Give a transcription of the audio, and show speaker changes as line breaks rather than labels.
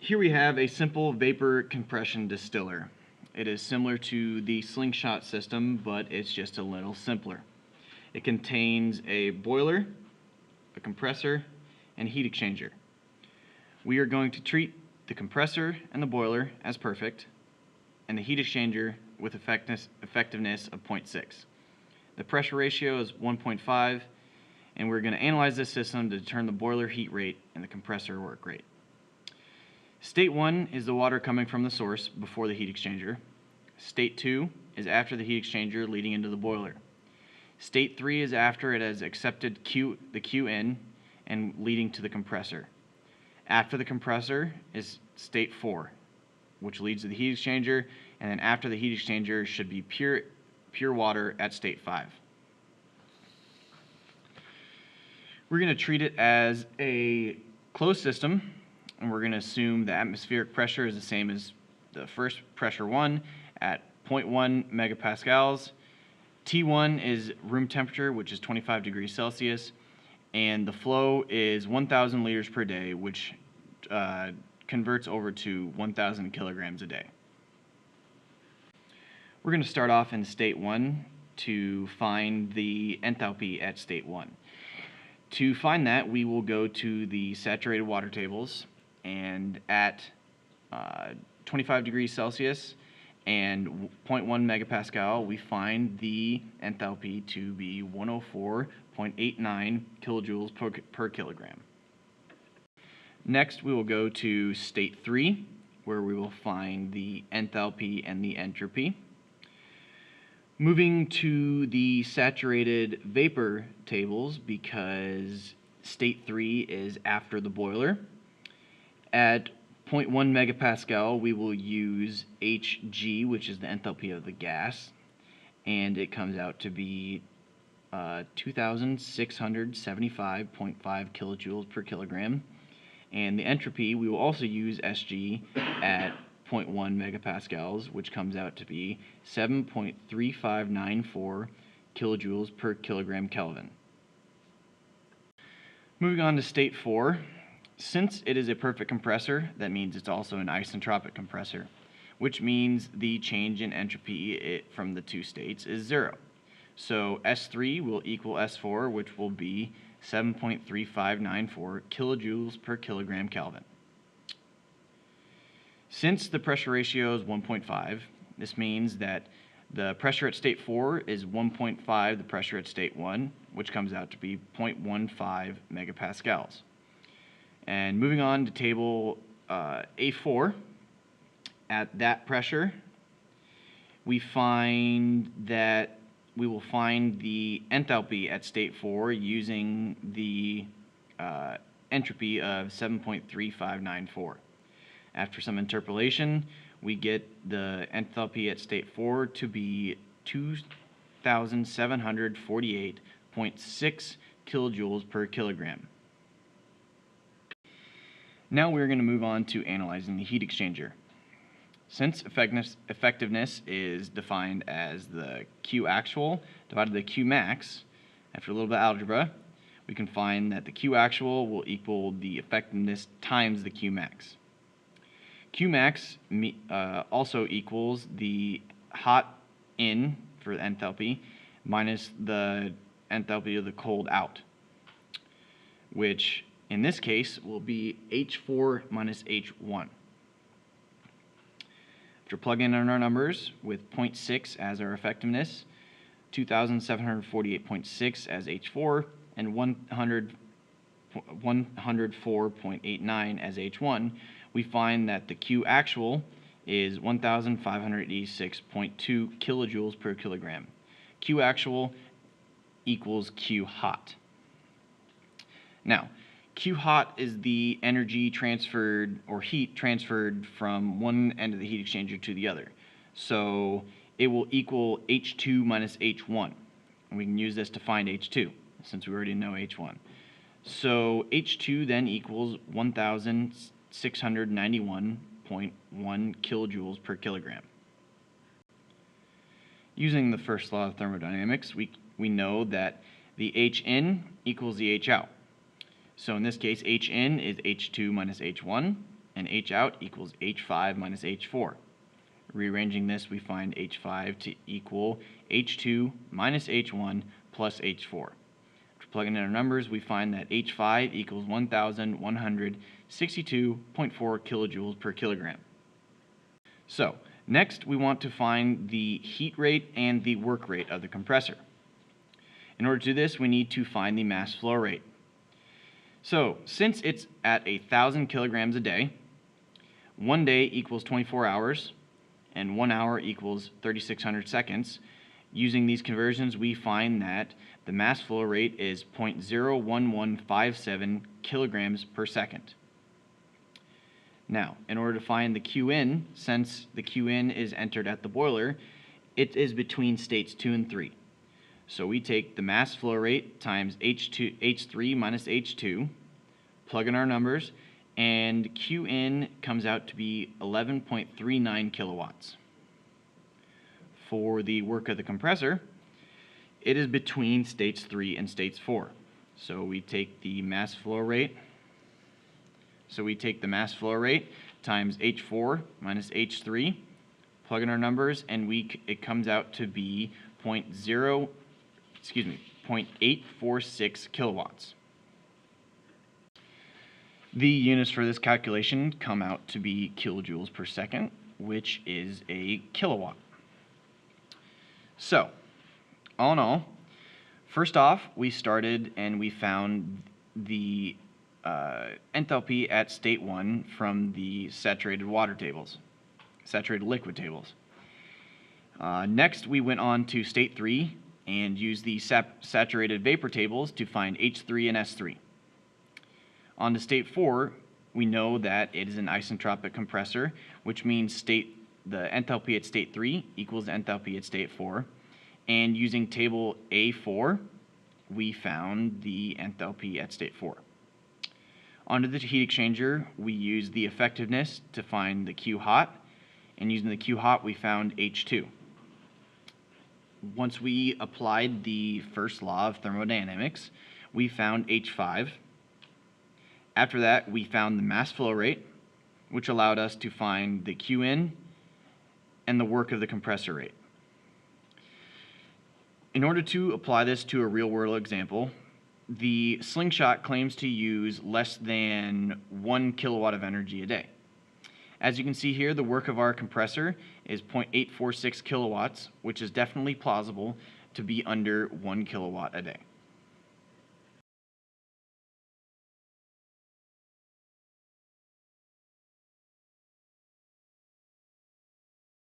Here we have a simple vapor compression distiller. It is similar to the Slingshot system, but it's just a little simpler. It contains a boiler, a compressor, and heat exchanger. We are going to treat the compressor and the boiler as perfect, and the heat exchanger with effectiveness of 0.6. The pressure ratio is 1.5, and we're going to analyze this system to determine the boiler heat rate and the compressor work rate. State 1 is the water coming from the source before the heat exchanger. State 2 is after the heat exchanger leading into the boiler. State 3 is after it has accepted the Q in and leading to the compressor. After the compressor is State 4, which leads to the heat exchanger, and then after the heat exchanger should be pure water at State 5. We're going to treat it as a closed system, and we're going to assume the atmospheric pressure is the same as the first pressure 1 at 0.1 megapascals. T1 is room temperature, which is 25 degrees Celsius, and the flow is 1,000 liters per day, which converts over to 1,000 kilograms a day. We're going to start off in State 1 to find the enthalpy at State 1. To find that, we will go to the saturated water tables, and at 25 degrees Celsius and 0.1 megapascal, we find the enthalpy to be 104.89 kilojoules per kilogram. Next, we will go to State 3, where we will find the enthalpy and the entropy. Moving to the saturated vapor tables, because State 3 is after the boiler. At 0.1 megapascal, we will use Hg, which is the enthalpy of the gas, and it comes out to be 2,675.5 kilojoules per kilogram. And the entropy, we will also use Sg at 0.1 megapascals, which comes out to be 7.3594 kilojoules per kilogram Kelvin. Moving on to State 4. Since it is a perfect compressor, that means it's also an isentropic compressor, which means the change in entropy from the two states is 0. So S3 will equal S4, which will be 7.3594 kilojoules per kilogram Kelvin. Since the pressure ratio is 1.5, this means that the pressure at State 4 is 1.5 the pressure at State 1, which comes out to be 0.15 megapascals. And moving on to table A4, at that pressure, we will find the enthalpy at State 4 using the entropy of 7.3594. After some interpolation, we get the enthalpy at State 4 to be 2,748.6 kilojoules per kilogram. Now we're going to move on to analyzing the heat exchanger. Since effectiveness is defined as the Q actual divided by the Q max, after a little bit of algebra, we can find that the Q actual will equal the effectiveness times the Q max. Q max also equals the hot in for the enthalpy minus the enthalpy of the cold out, which in this case will be H4 minus H1. After plugging in our numbers with 0.6 as our effectiveness, 2,748.6 as H4, and 104.89 as H1, we find that the Q actual is 1,586.2 kilojoules per kilogram. Q actual equals Q hot. Now, Q hot is the energy transferred or heat transferred from one end of the heat exchanger to the other. So it will equal H2 minus H1. And we can use this to find H2 since we already know H1. So H2 then equals 1,691.1 kilojoules per kilogram. Using the first law of thermodynamics, we know that the H in equals the H out. So in this case, H in is H2 minus H1, and H out equals H5 minus H4. Rearranging this, we find H5 to equal H2 minus H1 plus H4. After plugging in our numbers, we find that H5 equals 1,162.4 kilojoules per kilogram. So, next we want to find the heat rate and the work rate of the compressor. In order to do this, we need to find the mass flow rate. So, since it's at 1,000 kilograms a day, 1 day equals 24 hours, and 1 hour equals 3,600 seconds. Using these conversions, we find that the mass flow rate is 0.01157 kilograms per second. Now, in order to find the Qin, since the Qin is entered at the boiler, it is between states 2 and 3. So we take the mass flow rate times H3 minus H2, plug in our numbers, and Qin comes out to be 11.39 kilowatts. For the work of the compressor, it is between states 3 and states 4. So we take the mass flow rate. Times H4 minus H3, plug in our numbers, and it comes out to be 0.846 kilowatts. The units for this calculation come out to be kilojoules per second, which is a kilowatt. So, all in all, first off, we started and we found the enthalpy at state 1 from the saturated liquid tables. Next, we went on to state 3 and used the saturated vapor tables to find H3 and S3. On to state 4, we know that it is an isentropic compressor, which means the enthalpy at state 3 equals the enthalpy at state 4. And using table A4, we found the enthalpy at state 4. Onto the heat exchanger, we used the effectiveness to find the Q hot, and using the Q hot, we found H2. Once we applied the first law of thermodynamics, we found H5. After that, we found the mass flow rate, which allowed us to find the Qin and the work of the compressor rate. In order to apply this to a real-world example, the Slingshot claims to use less than 1 kilowatt of energy a day. As you can see here, the work of our compressor is 0.846 kilowatts, which is definitely plausible to be under 1 kilowatt a day.